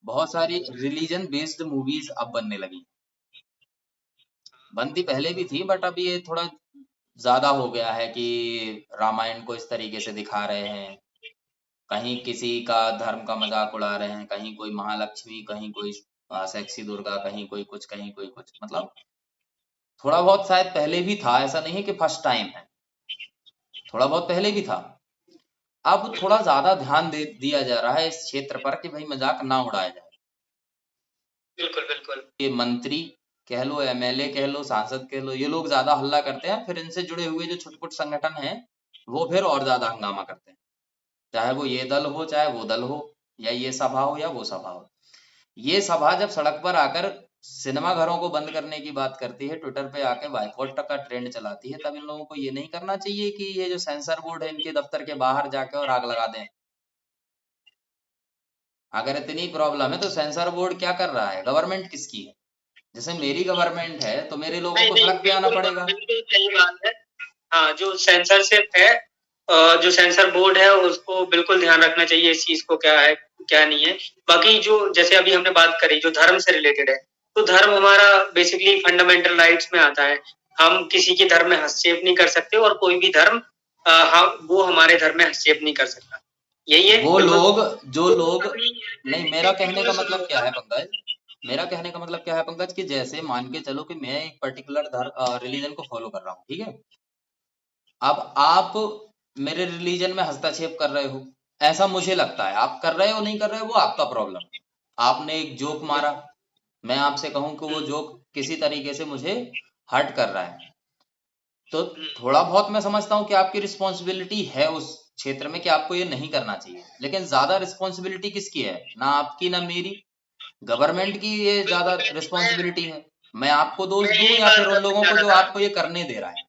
बहुत सारी religion based movies अब बनने लगी। बनती पहले भी थी बट अब ये थोड़ा ज्यादा हो गया है कि रामायण को इस तरीके से दिखा रहे हैं, कहीं किसी का धर्म का मजाक उड़ा रहे हैं, कहीं कोई महालक्ष्मी, कहीं कोई सेक्सी दुर्गा, कहीं कोई कुछ, कहीं कोई कुछ। मतलब थोड़ा बहुत शायद पहले भी था, ऐसा नहीं है कि फर्स्ट टाइम है, थोड़ा बहुत पहले भी था। अब थोड़ा ज्यादा ध्यान दे दिया जा रहा है इस क्षेत्र पर कि भाई मजाक ना उड़ाया जाए। बिल्कुल बिल्कुल। ये मंत्री कह लो, एमएलए कह लो, सांसद कह लो, ये लोग ज्यादा हल्ला करते हैं, फिर इनसे जुड़े हुए जो छुटपुट संगठन हैं वो फिर और ज्यादा हंगामा करते हैं, चाहे वो ये दल हो, चाहे वो दल हो, या ये सभा हो या वो सभा हो। ये सभा जब सड़क पर आकर सिनेमा घरों को बंद करने की बात करती है, ट्विटर पे आके बाइकॉट का ट्रेंड चलाती है, तब इन लोगों को ये नहीं करना चाहिए कि ये जो सेंसर बोर्ड है इनके दफ्तर के बाहर जाके और आग लगा दें। अगर इतनी प्रॉब्लम है तो सेंसर बोर्ड क्या कर रहा है, गवर्नमेंट किसकी है? जैसे मेरी गवर्नमेंट है तो मेरे लोगों नहीं को नहीं, सड़क पे आना बिल्कुल पड़ेगा। बिल्कुल सही बात है। हाँ, जो सेंसरशिप है, जो सेंसर बोर्ड है उसको बिल्कुल ध्यान रखना चाहिए इस चीज को, क्या है क्या नहीं है। बाकी जो जैसे अभी हमने बात करी जो धर्म से रिलेटेड है, तो धर्म हमारा बेसिकली फंडामेंटल राइट्स में आता है। हम किसी के धर्म में हस्तक्षेप नहीं कर सकते और कोई भी धर्म हम वो हमारे धर्म में हस्तक्षेप नहीं कर सकता। यही है वो बिल्कुल। लोग जो तो लोग अभी नहीं, मेरा कहने का रिलीजियस मतलब लोग क्या है हैं। पंकज, मेरा कहने का मतलब क्या है पंकज, कि जैसे मान के चलो कि मैं एक पर्टिकुलर धर्म रिलीजन को फॉलो कर रहा हूँ, ठीक है। अब आप मेरे रिलीजन में हस्तक्षेप कर रहे हो, ऐसा मुझे लगता है। आप कर रहे हो नहीं कर रहे हो वो आपका प्रॉब्लम है। आपने एक जोक मारा, मैं आपसे कहूं कि वो हम्म, जोक किसी तरीके से मुझे हर्ट कर रहा है, तो हम्म, थोड़ा बहुत मैं समझता हूँ कि आपकी रिस्पॉन्सिबिलिटी है उस क्षेत्र में कि आपको ये नहीं करना चाहिए, लेकिन ज्यादा रिस्पॉन्सिबिलिटी किसकी है? ना आपकी ना मेरी, गवर्नमेंट की ये ज्यादा बिल्कुल बिल्कुल। रिस्पॉन्सिबिलिटी है। मैं आपको दोष मैं दूं यही या बात फिर उन करना लोगों चाह को रहा जो था। आपको ये करने दे रहा है?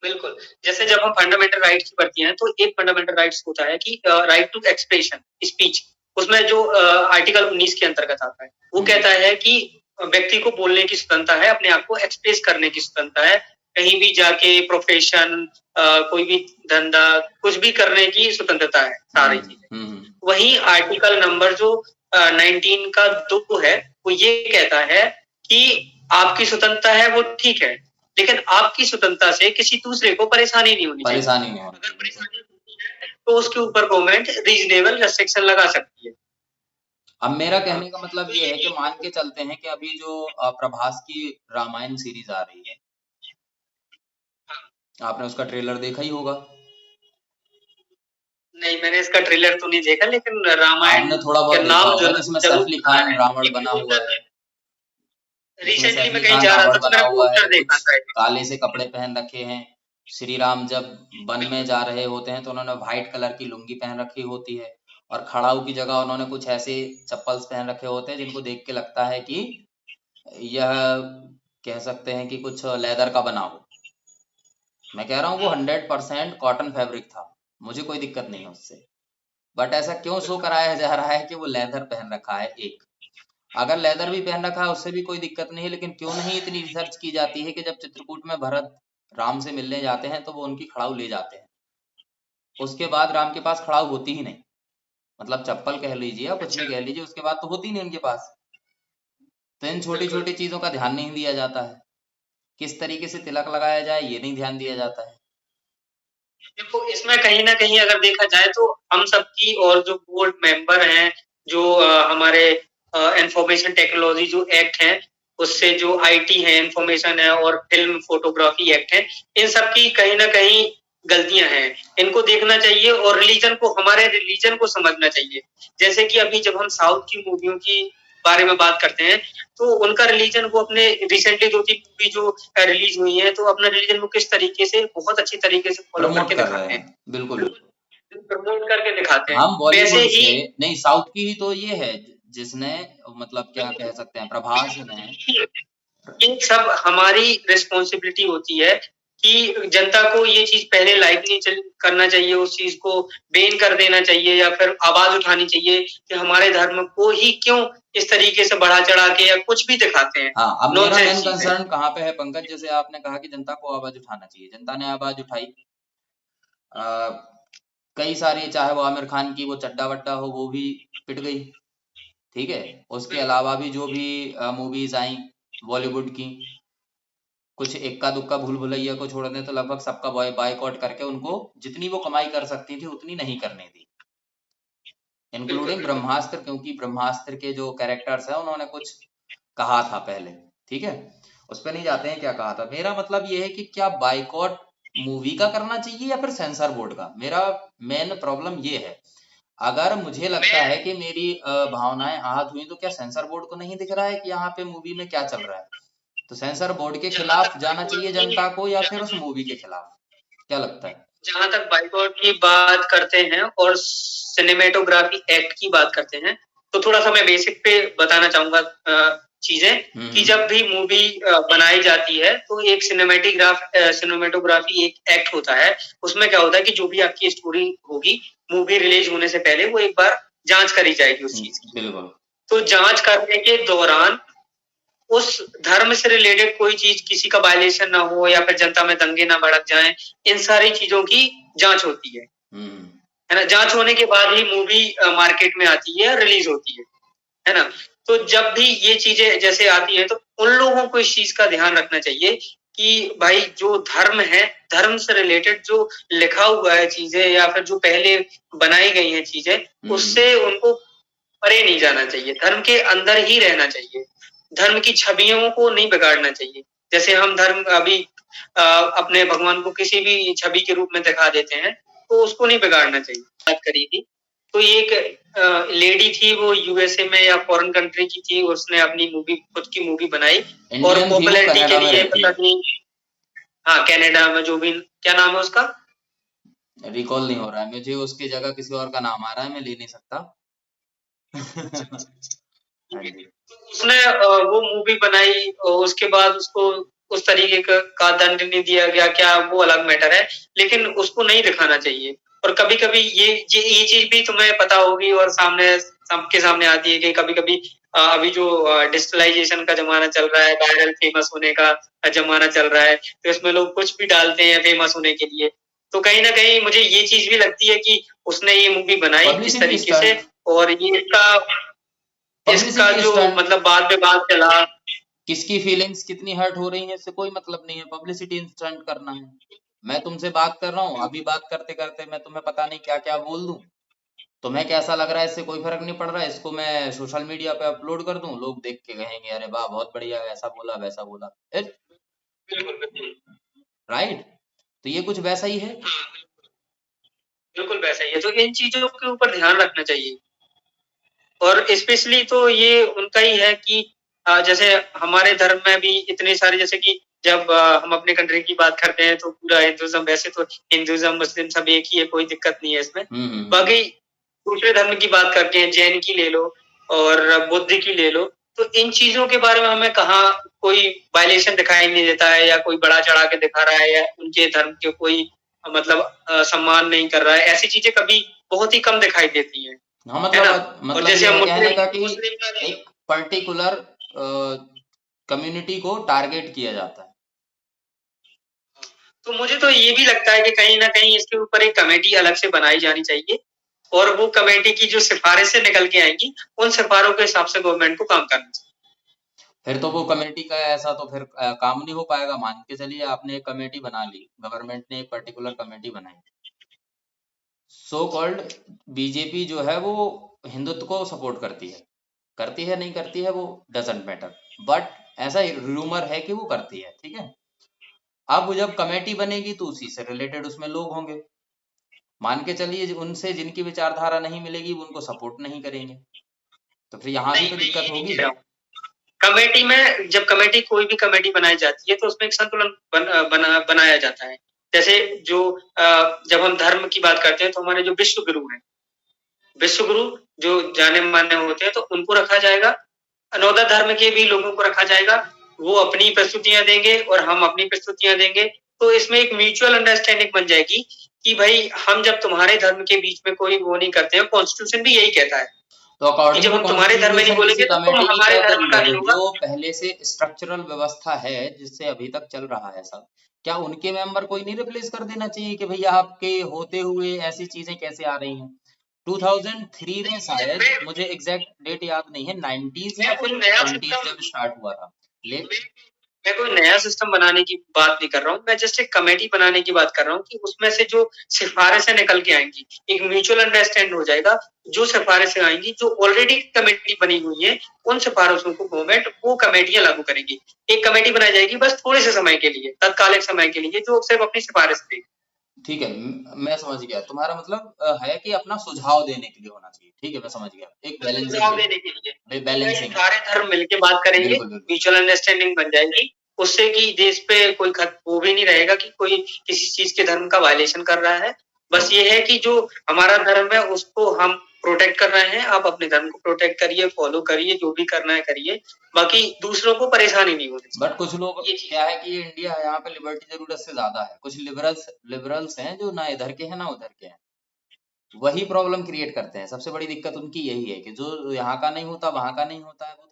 बिल्कुल, जैसे जब हम फंडामेंटल राइट्स की पढ़ते हैं तो एक फंडामेंटल राइट्स होता है कि राइट टू एक्सप्रेशन, स्पीच। उसमें जो आर्टिकल 19 के अंतर्गत आता है, वो कहता है कि व्यक्ति को बोलने की स्वतंत्रता है, अपने आप को एक्सप्रेस करने की स्वतंत्रता है, कहीं भी जाके प्रोफेशन, कोई भी धंधा, कुछ भी करने की स्वतंत्रता है, सारी चीजें। हम्म। वही आर्टिकल नंबर जो 19 का 2 है, वो ये कहता है कि आपकी स्वतंत्रता है वो ठीक है, लेकिन आपकी स्वतंत्रता से किसी दूसरे को परेशानी नहीं होनी चाहिए। परेशानी नहीं होनी अगर चाहिए, बिल्कुल। परेशानी होती है तो उसके ऊपर गवर्नमेंट रीजनेबल रेस्ट्रिक्शन लगा सकती है। अब मेरा हाँ, कहने का मतलब तो ये है कि यही। मान के चलते हैं कि अभी जो प्रभास की रामायण सीरीज आ रही है, हाँ, आपने उसका ट्रेलर देखा ही होगा। नहीं मैंने इसका ट्रेलर तो नहीं देखा, लेकिन रामायण आपने थोड़ा का बहुत देखा नाम होगा जिसमें जरूर सैफ अली सुना खान है, रावण एक बना हुआ पोस्टर। है, जिसमें रिसेंटली सैफ मैं अली कहीं खान जा रहा रावण था तो बना मैंने हुआ है, पोस्टर देखा कुछ था एक। काले से कपड़े पहन रखे हैं। श्री राम जब वन में बिल्कुल जा रहे होते हैं तो उन्होंने व्हाइट कलर की लुंगी पहन रखी होती है, और खड़ाऊ की जगह उन्होंने कुछ ऐसे चप्पल्स पहन रखे होते हैं जिनको देख के लगता है कि यह, कह सकते हैं कि कुछ लेदर का बना हो। मैं कह रहा हूँ वो 100% कॉटन फैब्रिक था, मुझे कोई दिक्कत नहीं है उससे। बट ऐसा क्यों शो बिल्कुल। कराया जा रहा है कि वो लेदर पहन रखा है? एक, अगर लेदर भी पहन रखा है उससे भी कोई दिक्कत नहीं है, लेकिन क्यों नहीं इतनी रिसर्च की जाती है कि जब चित्रकूट में भरत राम से मिलने जाते हैं तो वो उनकी खड़ाऊ ले जाते हैं, उसके बाद राम के पास खड़ाऊ होती ही नहीं। मतलब चप्पल कह लीजिए या कुछ अच्छा। भी कह लीजिए, उसके बाद तो होती नहीं उनके पास। तो इन छोटी बिल्कुल। छोटी चीजों का ध्यान नहीं दिया जाता है, किस तरीके से तिलक लगाया जाए ये नहीं ध्यान दिया जाता है। देखो इसमें कहीं ना कहीं अगर देखा जाए तो हम सबकी और जो बोर्ड मेंबर हैं, जो हमारे इंफॉर्मेशन टेक्नोलॉजी जो एक्ट है, उससे जो आईटी है, इंफॉर्मेशन है, और फिल्म फोटोग्राफी एक्ट है, इन सब की कहीं ना कहीं गलतियां हैं। इनको देखना चाहिए और रिलीजन को, हमारे रिलीजन को समझना चाहिए। जैसे कि अभी जब हम साउथ की मूवियों की बारे में बात करते हैं, तो उनका रिलीजन को अपने रिसेंटली 2-3 मूवी जो रिलीज हुई है, तो अपना रिलीजन को किस तरीके से बहुत अच्छी तरीके से फॉलो प्रमोट करके कर रहे दिखाते हैं, हैं, बिल्कुल। प्रमोट करके दिखाते हैं। हम वैसे बॉलीवुड ही से नहीं, साउथ की ही तो ये है जिसने, मतलब क्या कह सकते हैं, प्रभास ने। ये सब हमारी रिस्पॉन्सिबिलिटी होती है कि जनता को ये चीज पहले लाइक नहीं करना चाहिए, उस चीज को बैन कर देना चाहिए, या फिर आवाज उठानी चाहिए कि हमारे धर्म को ही क्यों इस तरीके से बढ़ा चढ़ा के या कुछ भी दिखाते हैं। हाँ, अब मेरा नॉनसेंस मेन चीज है। कंसर्न कहाँ पे है पंकज, जैसे आपने कहा कि जनता को आवाज उठाना चाहिए, जनता ने आवाज उठाई, कई सारी, चाहे वो आमिर खान की वो चड्डा वड्डा हो वो भी पिट गई, ठीक है। उसके अलावा भी जो भी मूवीज आई बॉलीवुड की, कुछ इक्का दुक्का भूल भुलैया को छोड़ दें तो लगभग सबका बायकॉट करके उनको जितनी वो कमाई कर सकती थी उतनी नहीं करने दी, बिल्कुल इंक्लूडिंग बिल्कुल। ब्रह्मास्त्र, क्योंकि ब्रह्मास्त्र के जो कैरेक्टर्स हैं उन्होंने कुछ कहा था पहले, ठीक है। उस पर नहीं जाते हैं क्या कहा था। मेरा मतलब ये है कि क्या बाइकॉट मूवी का करना चाहिए या फिर सेंसर बोर्ड का, मेरा मेन प्रॉब्लम ये है। अगर मुझे लगता मैं है कि मेरी भावनाएं आहत हुई तो क्या सेंसर बोर्ड को नहीं दिख रहा है कि यहाँ पे मूवी में क्या चल रहा है, तो सेंसर बोर्ड के जहां खिलाफ तक जाना बाइकआउट चाहिए की जनता को या फिर उस जहां मूवी के खिलाफ, क्या लगता है। जहां तक बाइकआउट की बात करते हैं और सिनेमेटोग्राफी एक्ट की बात करते हैं, तो थोड़ा सा मैं बेसिक पे बताना चाहूंगा चीजें, कि हम्म। जब भी मूवी बनाई जाती है तो एक सिनेमेटोग्राफी एक एक्ट होता है। उसमें क्या होता है कि जो भी आपकी स्टोरी होगी मूवी रिलीज होने से पहले वो एक बार जांच करी जाएगी उस चीज की। बिल्कुल। तो जांच करने के दौरान उस धर्म से रिलेटेड कोई चीज किसी का वायलेशन ना हो या फिर जनता में दंगे ना भड़क जाएं, इन सारी चीजों की जांच होती हम्म। है ना। जांच होने के बाद ही मूवी मार्केट में आती है, रिलीज होती है ना। तो जब भी ये चीजें जैसे आती है तो उन लोगों को इस चीज का ध्यान रखना चाहिए कि भाई जो धर्म है, धर्म से रिलेटेड जो लिखा हुआ है चीजें या फिर जो पहले बनाई गई हैं चीजें, उससे उनको परे नहीं जाना चाहिए, धर्म के अंदर ही रहना चाहिए। धर्म की छवियों को नहीं बिगाड़ना चाहिए। जैसे हम धर्म अभी अपने भगवान को किसी भी छवि के रूप में दिखा देते हैं, तो उसको नहीं बिगाड़ना चाहिए। बात करी थी तो एक लेडी थी, वो यूएसए में या फॉरेन कंट्री की थी, उसने अपनी मूवी खुद की मूवी बनाई और इंडियन थी वो, पॉपुलैरिटी के कनाडा में लिए रहती पता है। नहीं। हाँ, कनाडा में जो भी, क्या नाम है उसका? रिकॉल नहीं हो रहा है मुझे, उसकी जगह किसी और का नाम आ रहा है, मैं ले नहीं सकता। हाँ जी। उसने वो मूवी बनाई और उसके बाद उसको उस तरीके का दंड नहीं दिया गया, क्या वो अलग मैटर है, लेकिन उसको नहीं दिखाना चाहिए। और कभी-कभी ये चीज भी तुम्हें पता होगी और सामने सबके सामने आती है कि कभी-कभी अभी जो डिजिटलाइजेशन का जमाना चल रहा है, वायरल फेमस होने का जमाना चल रहा है, तो इसमें लोग कुछ भी डालते हैं फेमस होने के लिए। तो कहीं न कहीं मुझे ये चीज भी लगती है कि उसने ये मूवी बनाई इस पब्लिसिटी तरीके से, स्टंट। और ये इसका पब्लिसिटी जो स्टंट। मतलब बाद में बात चला। किसकी फीलिंग्स कितनी हर्ट हो रही है इससे कोई मतलब नहीं है, पब्लिसिटी स्टंट करना है। मैं तुमसे बात कर रहा हूँ, अभी बात करते करते मैं तुम्हें पता नहीं क्या क्या बोल दूं, तुम्हें कैसा लग रहा है इससे कोई फर्क नहीं पड़ रहा है, इसको मैं सोशल मीडिया पे अपलोड कर दूं, लोग देख के कहेंगे अरे वाह बहुत बढ़िया, ऐसा बोला वैसा बोला। बिल्कुल बिल्कुल। राइट। तो ये कुछ वैसा ही है। हाँ, बिल्कुल वैसा ही है। तो इन चीजों के ऊपर ध्यान रखना चाहिए। और स्पेशली तो ये उनका ही है कि जैसे हमारे धर्म में भी इतने सारे, जैसे कि जब हम अपने कंट्री की बात करते हैं तो पूरा हिंदुज्म, वैसे तो हिंदुज्म मुस्लिम सब एक ही है, कोई दिक्कत नहीं है इसमें। बाकी दूसरे धर्म की बात करते हैं, जैन की ले लो और बुद्ध की ले लो, तो इन चीजों के बारे में हमें कहाँ कोई वायलेशन दिखाई नहीं देता है या कोई बड़ा चढ़ा के दिखा रहा है या उनके धर्म के कोई मतलब सम्मान नहीं कर रहा है, ऐसी चीजें कभी बहुत ही कम दिखाई देती हैं, हाँ है ना। मतलब और मतलब जैसे ये हम है कहने मुस्लिम का कि मुस्लिम का भी, एक पर्टिकुलर कम्युनिटी को टारगेट किया जाता है। तो मुझे तो ये भी लगता है कि कहीं ना कहीं इसके ऊपर एक कमेटी अलग से बनाई जानी चाहिए और वो कमेटी की जो सिफारिशें निकल के आएंगी उन सिफारों के हिसाब से गवर्नमेंट को काम करना चाहिए। फिर तो वो कमेटी का ऐसा तो फिर काम नहीं हो पाएगा, मान के चलिए आपने एक कमेटी बना ली, गवर्नमेंट ने एक पर्टिकुलर कमेटी बनाई, सो कॉल्ड बीजेपी जो है वो हिंदुत्व को सपोर्ट करती है नहीं करती है वो डजेंट मैटर, बट ऐसा रूमर है कि वो करती है, ठीक है। अब वो जब कमेटी बनेगी तो उसी से रिलेटेड उसमें लोग होंगे, मान के चलिए उनसे जिनकी विचारधारा नहीं मिलेगी वो उनको सपोर्ट नहीं करेंगे, तो फिर यहाँ भी नहीं, तो मैं दिक्कत ये नहीं होगी। कह रहा हूँ। कमेटी में जब कमेटी कोई भी कमेटी बनाई जाती है तो उसमें एक संतुलन बनाया जाता है। जैसे जो जब हम धर्म की बात करते हैं तो हमारे जो विश्व गुरु हैं, विश्व गुरु जो जाने माने होते हैं तो उनको रखा जाएगा, अनोदर धर्म के भी लोगों को रखा जाएगा, वो अपनी प्रस्तुतियां देंगे और हम अपनी प्रस्तुतियां देंगे। तो इसमें एक म्यूचुअल अंडरस्टैंडिंग बन जाएगी कि भाई हम जब तुम्हारे धर्म के बीच में कोई वो नहीं करते हैं, कॉन्स्टिट्यूशन भी यही कहता है। तो कि अकॉर्डिंग जब टू हम तुम्हारे धर्म में नहीं कॉन्स्टिट्यूशन बोलेंगे किसी तो तुम कमेटी की हमारे क्या धर्म का जरूरत नहीं है? होगा। जो पहले से स्ट्रक्चरल व्यवस्था है जिससे अभी तक चल रहा है सब, क्या उनके मेंबर कोई नहीं रिप्लेस कर देना चाहिए कि भैया आपके होते हुए ऐसी चीजें कैसे आ रही हैं? 2003 में शायद, मैं मुझे एग्जैक्ट डेट याद नहीं है, 90s या मैं कोई फिर नया 20s सिस्टम जब स्टार्ट हुआ था। ले मैं कोई नया सिस्टम बनाने की बात नहीं कर रहा हूँ, मैं जस्ट एक कमेटी बनाने की बात कर रहा हूँ कि उसमें से जो सिफारिशें निकल के आएंगी, एक म्यूचुअल अंडरस्टैंड हो जाएगा। जो सिफारिशें आएंगी, जो ऑलरेडी कमेटी बनी हुई है, उन सिफारिशों को गवर्नमेंट वो कमेटियां लागू करेगी। एक कमेटी बनाई जाएगी बस थोड़े से समय के लिए, तात्कालिक समय के लिए, जो सिर्फ अपनी सिफारिश देगी। ठीक है, मैं समझ गया तुम्हारा मतलब है कि अपना सुझाव देने के लिए होना चाहिए। ठीक है, मैं समझ गया, एक बैलेंसिंग सुझाव है, देने के लिए भाई बैलेंसिंग है। सारे धर्म मिलके बात करेंगे, बिल्कुल बिल्कुल। म्यूचुअल अंडरस्टैंडिंग बन जाएगी। उससे कि देश पे कोई वो भी नहीं रहेगा कि कोई किसी चीज के धर्म का वायलेशन कर रहा है। बस ओके। ये है कि जो हमारा धर्म है उसको हम प्रोटेक्ट कर रहे हैं, आप अपने धर्म को प्रोटेक्ट करिए, फॉलो करिए, जो भी करना है करिए, बाकी दूसरों को परेशानी नहीं होनी बट चाहिए। कुछ लोग, ये चीज क्या है कि ये इंडिया है, यहाँ पे लिबर्टी जरूरत से ज्यादा है। कुछ लिबरल्स हैं जो ना इधर के हैं ना उधर के हैं, वही प्रॉब्लम क्रिएट करते हैं। सबसे बड़ी दिक्कत उनकी यही है कि जो यहाँ का नहीं होता वहां का नहीं होता है, वो